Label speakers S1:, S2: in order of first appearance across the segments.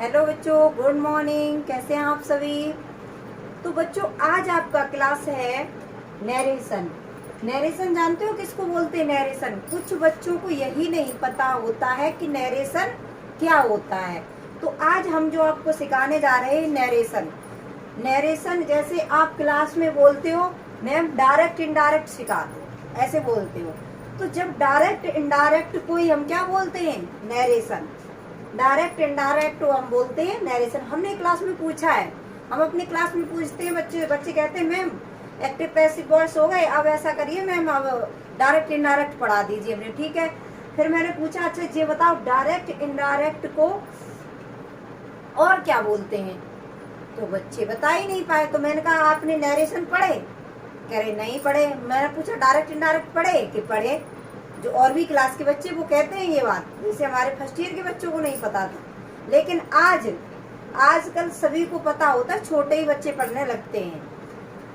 S1: Hello बच्चों, good morning. कैसे हैं आप सभी? तो बच्चों, आज आपका क्लास है नरेशन। नरेशन जानते हो किसको बोलते हैं? नरेशन। कुछ बच्चों को यही नहीं पता होता है कि नरेशन क्या होता है। तो आज हम जो आपको सिखाने जा रहे हैं नरेशन। नरेशन जैसे आप क्लास में बोलते हो मैम डायरेक्ट इनडायरेक्ट सिखा दो, ऐसे बोलते हो। तो जब डायरेक्ट इनडायरेक्ट को ही हम क्या बोलते हैं? नरेशन। डायरेक्ट इनडायरेक्ट हम बोलते हैं नरेशन। हमने क्लास में पूछा है, हम अपनी क्लास में पूछते हैं, बच्चे कहते हैं मैम एक्टिव पैसिव वॉइस हो गए, अब ऐसा करिए मैम, अब डायरेक्ट इनडायरेक्ट पढ़ा दीजिए। हमने ठीक है। फिर मैंने पूछा अच्छा ये बताओ डायरेक्ट इनडायरेक्ट को और क्या बोलते हैं? तो बच्चे बता ही नहीं पाए। तो मैंने कहा आपने नरेशन पढ़े? कह रहे नहीं पढ़े। मैंने पूछा डायरेक्ट इनडायरेक्ट पढ़े? कि पढ़े। जो और भी क्लास के बच्चे वो कहते हैं ये बात, जैसे हमारे फर्स्ट ईयर के बच्चों को नहीं पता था। लेकिन आजकल सभी को पता होता है, छोटे ही बच्चे पढ़ने लगते हैं।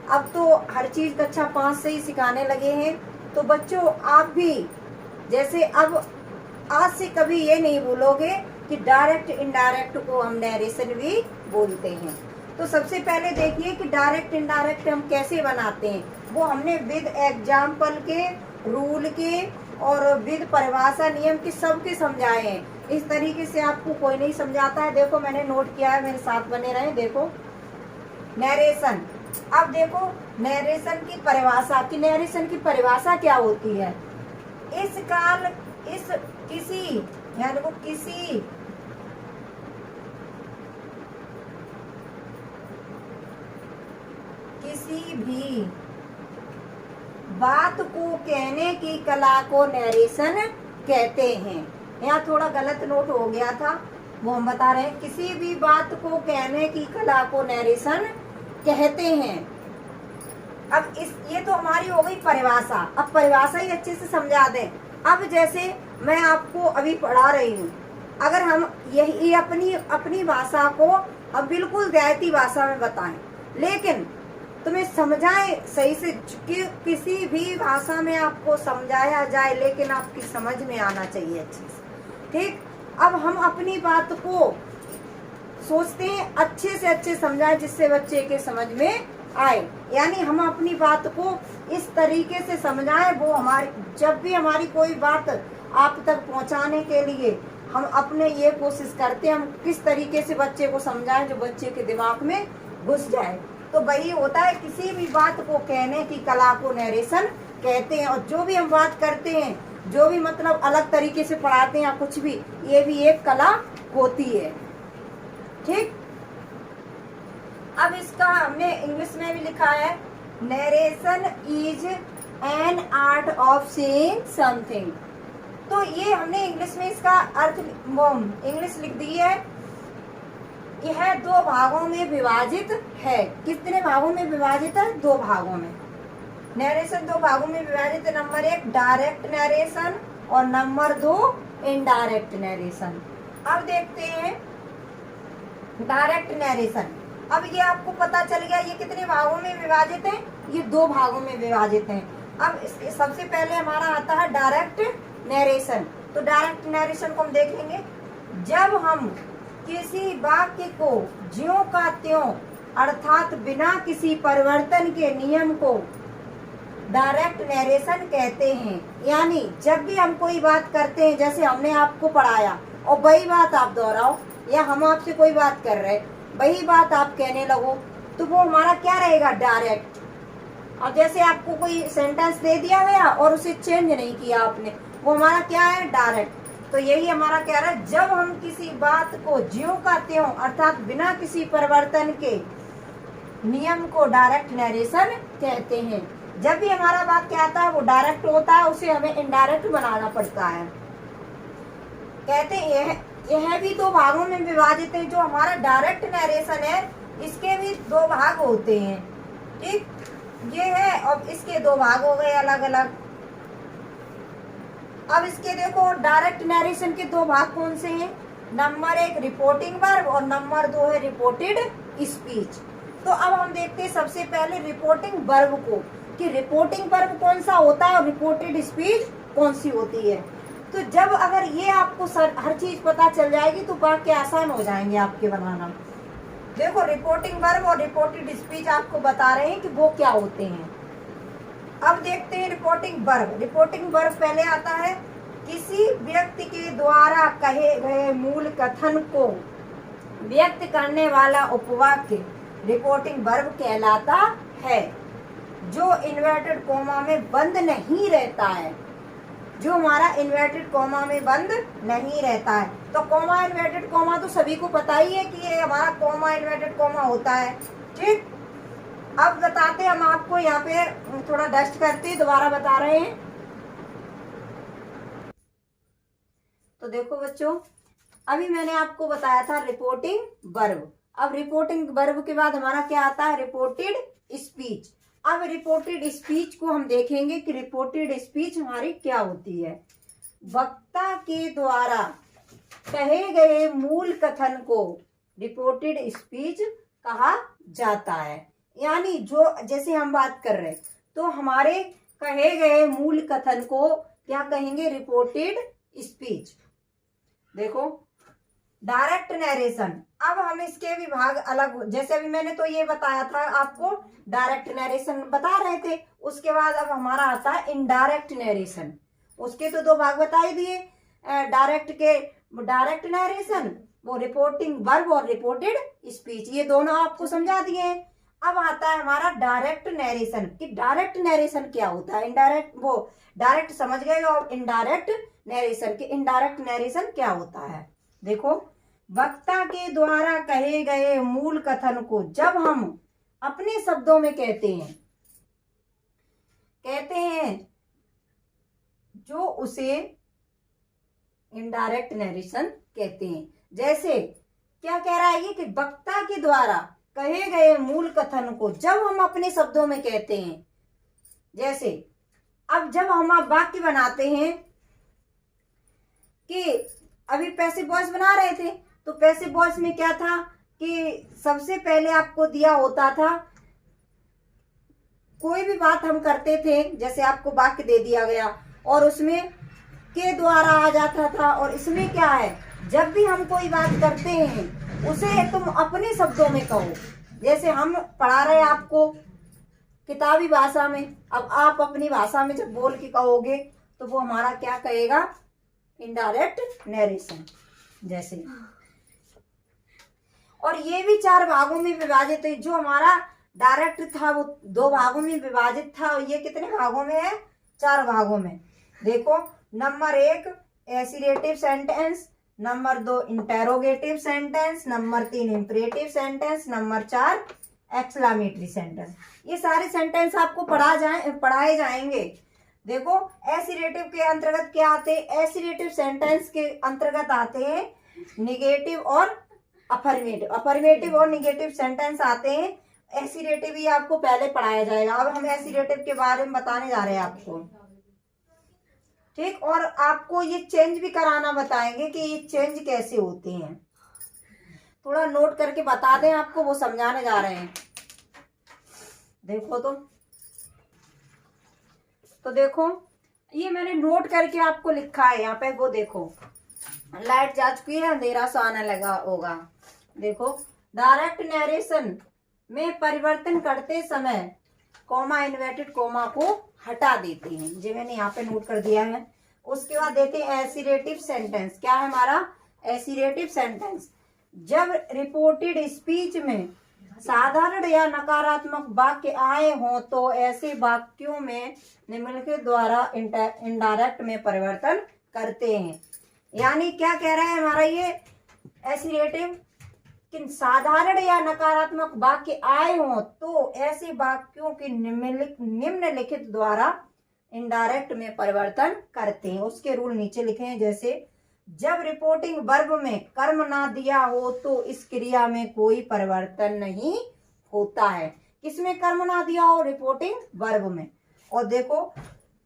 S1: अब तो हर चीज कक्षा 5 से ही सिखाने लगे हैं। तो बच्चों आप भी जैसे अब आज से कभी ये नहीं भूलोगे कि डायरेक्ट इनडायरेक्ट को हम नरेशन भी बोलते हैं। तो सबसे पहले देखिए कि डायरेक्ट इनडायरेक्ट हम कैसे बनाते हैं। वो हमने विद एग्जाम्पल के, रूल के और विद परिभाषा नियम के सबके समझाए हैं। इस तरीके से आपको कोई नहीं समझाता है। देखो मैंने नोट किया है, मेरे साथ बने रहे। देखो नरेशन। अब देखो नरेशन की परिभाषा, कि नरेशन की परिभाषा क्या होती है। इस काल इस किसी यानी वो किसी भी बात को कहने की कला को नरेशन कहते हैं। यहाँ थोड़ा गलत नोट हो गया था, वो हम बता रहे हैं। किसी भी बात को कहने की कला को नरेशन कहते हैं। अब ये तो हमारी हो गई परिभाषा। अब परिभाषा ही अच्छे से समझा दें। अब जैसे मैं आपको अभी पढ़ा रही हूँ, अगर हम यही अपनी भाषा को हम बिल्कुल देहाती भाषा में बताएं, लेकिन तुम्हें समझाएं सही से, कि किसी भी भाषा में आपको समझाया जाए लेकिन आपकी समझ में आना चाहिए अच्छे से। ठीक। अब हम अपनी बात को सोचते हैं अच्छे से अच्छे समझाएं जिससे बच्चे के समझ में आए। यानी हम अपनी बात को इस तरीके से समझाएं, वो हमारी जब भी हमारी कोई बात आप तक पहुंचाने के लिए हम अपने ये कोशिश करते हैं हम किस तरीके से बच्चे को समझाएं जो बच्चे के दिमाग में घुस जाए। तो वही होता है, किसी भी बात को कहने की कला को नरेशन कहते हैं। और जो भी हम बात करते हैं, जो भी मतलब अलग तरीके से पढ़ाते हैं या कुछ भी, ये भी एक कला होती है। ठीक। अब इसका हमने इंग्लिश में भी लिखा है, narration is an art of saying something. तो ये हमने इंग्लिश में इसका अर्थ इंग्लिश लिख दी है। यह 2 भागों में विभाजित है। कितने भागों में विभाजित है? 2 भागों में। नरेशन 2 भागों में विभाजित है। नंबर 1 डायरेक्ट नरेशन और नंबर 2 इनडायरेक्ट नरेशन। अब देखते हैं डायरेक्ट नरेशन। अब ये आपको पता चल गया ये कितने भागों में विभाजित है? ये 2 भागों में विभाजित है। अब सबसे पहले हमारा आता है डायरेक्ट नरेशन। तो डायरेक्ट नरेशन को हम देखेंगे, जब हम किसी वाक्य को ज्यों का त्यों अर्थात बिना किसी परिवर्तन के नियम को डायरेक्ट नरेशन कहते हैं। यानी जब भी हम कोई बात करते हैं, जैसे हमने आपको पढ़ाया और वही बात आप दोहराओ, या हम आपसे कोई बात कर रहे वही बात आप कहने लगो, तो वो हमारा क्या रहेगा? डायरेक्ट। अब जैसे आपको कोई सेंटेंस दे दिया गया और उसे चेंज नहीं किया आपने, वो हमारा क्या है? डायरेक्ट। तो यही हमारा कह रहा है, जब हम किसी बात को ज्यों का त्यों अर्थात बिना किसी परिवर्तन के नियम को डायरेक्ट नरेशन कहते हैं। जब भी हमारा वाक्य आता है वो डायरेक्ट होता है, उसे हमें इनडायरेक्ट बनाना पड़ता है। कहते हैं यह भी 2 भागों में विभाजित है। जो हमारा डायरेक्ट नरेशन है इसके भी 2 भाग होते हैं। ठीक। ये है और इसके 2 भाग हो गए अलग अलग। अब इसके देखो डायरेक्ट नरेशन के 2 भाग कौन से हैं? नंबर 1 रिपोर्टिंग वर्ब और नंबर 2 है रिपोर्टेड स्पीच। तो अब हम देखते हैं सबसे पहले रिपोर्टिंग वर्ब को, कि रिपोर्टिंग वर्ब कौन सा होता है और रिपोर्टेड स्पीच कौन सी होती है। तो जब अगर ये आपको हर चीज पता चल जाएगी तो वाक्य आसान हो जाएंगे आपके बनाना। देखो रिपोर्टिंग वर्ब और रिपोर्टेड स्पीच आपको बता रहे हैं कि वो क्या होते हैं। अब देखते हैं रिपोर्टिंग वर्ब। रिपोर्टिंग वर्ब पहले आता है किसी व्यक्ति के द्वारा कहे गए मूल कथन को व्यक्त करने वाला उपवाक्य रिपोर्टिंग वर्ब कहलाता है, जो इन्वर्टेड कोमा में बंद नहीं रहता है। जो हमारा इन्वर्टेड कोमा में बंद नहीं रहता है। तो कोमा इन्वर्टेड कोमा तो सभी को पता ही है कि ये हमारा कोमा इन्वर्टेड कोमा होता है। ठीक, अब बताते हम आपको, यहाँ पे थोड़ा डस्ट करते दोबारा बता रहे हैं। तो देखो बच्चों, अभी मैंने आपको बताया था रिपोर्टिंग वर्ब। अब रिपोर्टिंग वर्ब के बाद हमारा क्या आता है, रिपोर्टेड स्पीच। अब रिपोर्टेड स्पीच को हम देखेंगे कि रिपोर्टेड स्पीच हमारी क्या होती है। वक्ता के द्वारा कहे गए मूल कथन को रिपोर्टेड स्पीच कहा जाता है। यानी जो जैसे हम बात कर रहे हैं तो हमारे कहे गए मूल कथन को क्या कहेंगे, रिपोर्टेड स्पीच। देखो डायरेक्ट नरेशन, अब हम इसके विभाग अलग, जैसे अभी मैंने तो ये बताया था आपको, डायरेक्ट नरेशन बता रहे थे। उसके बाद अब हमारा आता है इनडायरेक्ट नरेशन। उसके तो दो भाग बता ही दिए, डायरेक्ट नरेशन, वो रिपोर्टिंग वर्ब और रिपोर्टेड स्पीच, ये दोनों आपको समझा दिए हैं। अब आता है हमारा डायरेक्ट नरेशन कि डायरेक्ट नरेशन क्या होता है। इनडायरेक्ट, वो डायरेक्ट समझ गए, और इनडायरेक्ट नरेशन, कि इनडायरेक्ट नरेशन क्या होता है। देखो वक्ता के द्वारा कहे गए मूल कथन को जब हम अपने शब्दों में कहते हैं जो उसे इनडायरेक्ट नरेशन कहते हैं। जैसे क्या कह रहा है ये कि वक्ता के द्वारा कहे गए मूल कथन को जब हम अपने शब्दों में कहते हैं। जैसे अब जब हम वाक्य बनाते हैं कि अभी पैसिव वॉइस बना रहे थे, तो पैसिव वॉइस में क्या था कि सबसे पहले आपको दिया होता था, कोई भी बात हम करते थे, जैसे आपको वाक्य दे दिया गया और उसमें के द्वारा आ जाता था। और इसमें क्या है, जब भी हम कोई बात करते हैं उसे तुम अपने शब्दों में कहो। जैसे हम पढ़ा रहे आपको किताबी भाषा में, अब आप अपनी भाषा में जब बोल के कहोगे तो वो हमारा क्या कहेगा, इनडायरेक्ट नरेशन। जैसे और ये भी 4 भागों में विभाजित है। जो हमारा डायरेक्ट था वो 2 भागों में विभाजित था, और ये कितने भागों में है, 4 भागों में। देखो number 1 assertive sentence, number 2 interrogative sentence, number 3 imperative sentence, number 4 exclamatory sentence. ये सारे सेंटेंस आपको पढ़ाए जाएंगे। देखो एसिरेटिव के अंतर्गत क्या आते हैं, एसिरेटिव सेंटेंस के अंतर्गत आते हैं निगेटिव और अफर्मेटिव। अफर्मेटिव और निगेटिव सेंटेंस आते हैं। एसिरेटिव ही आपको पहले पढ़ाया जाएगा। अब हम एसिरेटिव के बारे में बताने जा रहे हैं आपको, ठीक। और आपको ये चेंज भी कराना बताएंगे कि ये चेंज कैसे होते हैं। थोड़ा नोट करके बता दें, आपको वो समझाने जा रहे हैं। देखो तो देखो ये मैंने नोट करके आपको लिखा है यहाँ पे। वो देखो लाइट जा चुकी है, अंधेरा सा आने लगा होगा। देखो डायरेक्ट नरेशन में परिवर्तन करते समय कॉमा इन्वर्टेड कॉमा को हटा देते हैं, जो मैंने यहाँ पे नोट कर दिया है। उसके बाद देते हैं एसिरेटिव सेंटेंस। क्या है हमारा एसिरेटिव सेंटेंस, जब रिपोर्टेड स्पीच में साधारण या नकारात्मक वाक्य आए हों तो ऐसे वाक्यों में निम्नलिखित द्वारा इनडायरेक्ट में परिवर्तन करते हैं। यानी क्या कह रहा है हमारा ये एसिरेटिव, कि साधारण या नकारात्मक वाक्य आए हों तो ऐसे वाक्यों के निम्नलिखित द्वारा इनडायरेक्ट में परिवर्तन करते हैं। उसके रूल नीचे लिखे हैं। जैसे जब रिपोर्टिंग वर्ब में कर्म ना दिया हो तो इस क्रिया में कोई परिवर्तन नहीं होता है। किसमें कर्म ना दिया हो, रिपोर्टिंग वर्ब में। और देखो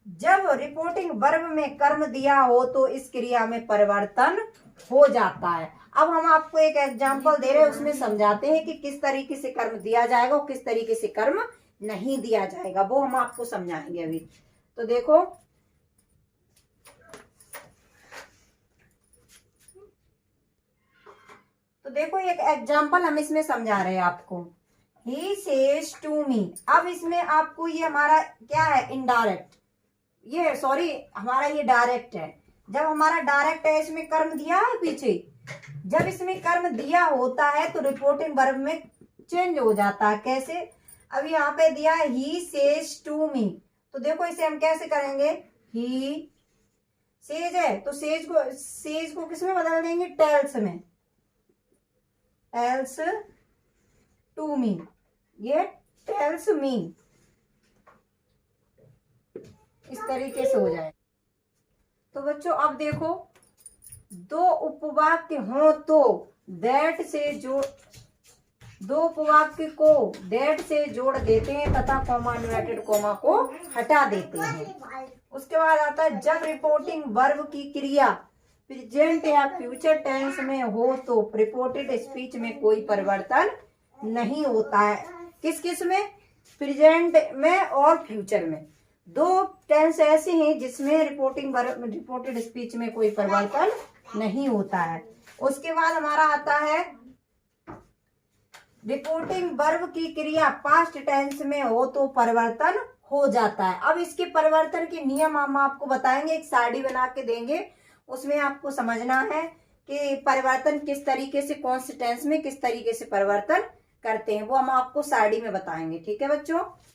S1: जब रिपोर्टिंग वर्ब में कर्म दिया हो तो इस क्रिया में परिवर्तन हो जाता है। अब हम आपको एक एग्जांपल दे रहे हैं, उसमें समझाते हैं कि किस तरीके से कर्म दिया जाएगा और किस तरीके से कर्म नहीं दिया जाएगा, वो हम आपको समझाएंगे अभी। तो देखो तो देखो एक एग्जाम्पल हम इसमें समझा रहे हैं आपको। He says to me. अब इसमें आपको ये हमारा क्या है, इनडायरेक्ट, ये सॉरी हमारा ये डायरेक्ट है। जब हमारा डायरेक्ट है, इसमें कर्म दिया है पीछे, जब इसमें कर्म दिया होता है तो रिपोर्टिंग वर्ब में चेंज हो जाता है। कैसे, अब यहाँ पे दिया है ही सेज टू मी, तो देखो इसे हम कैसे करेंगे, ही सेज है तो सेज को किस में बदल देंगे, टेल्स में, टेल्स टू मी, ये टेल्स मी, इस तरीके से हो जाए। तो बच्चों अब देखो, दो उपवाक्य हो तो दैट से जो, दो उपवाक्य को दैट से जोड़ देते हैं तथा कॉमा इन्वर्टेड कॉमा को हटा देते हैं। उसके बाद आता है जब रिपोर्टिंग वर्ब की क्रिया प्रेजेंट या फ्यूचर टेंस में हो तो रिपोर्टेड स्पीच में कोई परिवर्तन नहीं होता है। किस किस में, प्रेजेंट में और फ्यूचर में। दो टेंस ऐसे हैं जिसमें रिपोर्टेड स्पीच में कोई परिवर्तन नहीं होता है। उसके बाद हमारा आता है रिपोर्टिंग वर्ब की क्रिया पास्ट टेंस में हो तो परिवर्तन हो जाता है। अब इसके परिवर्तन के नियम हम आपको बताएंगे, एक सारणी बना के देंगे, उसमें आपको समझना है कि परिवर्तन किस तरीके से, कौन से टेंस में किस तरीके से परिवर्तन करते हैं, वो हम आपको सारणी में बताएंगे। ठीक है बच्चों।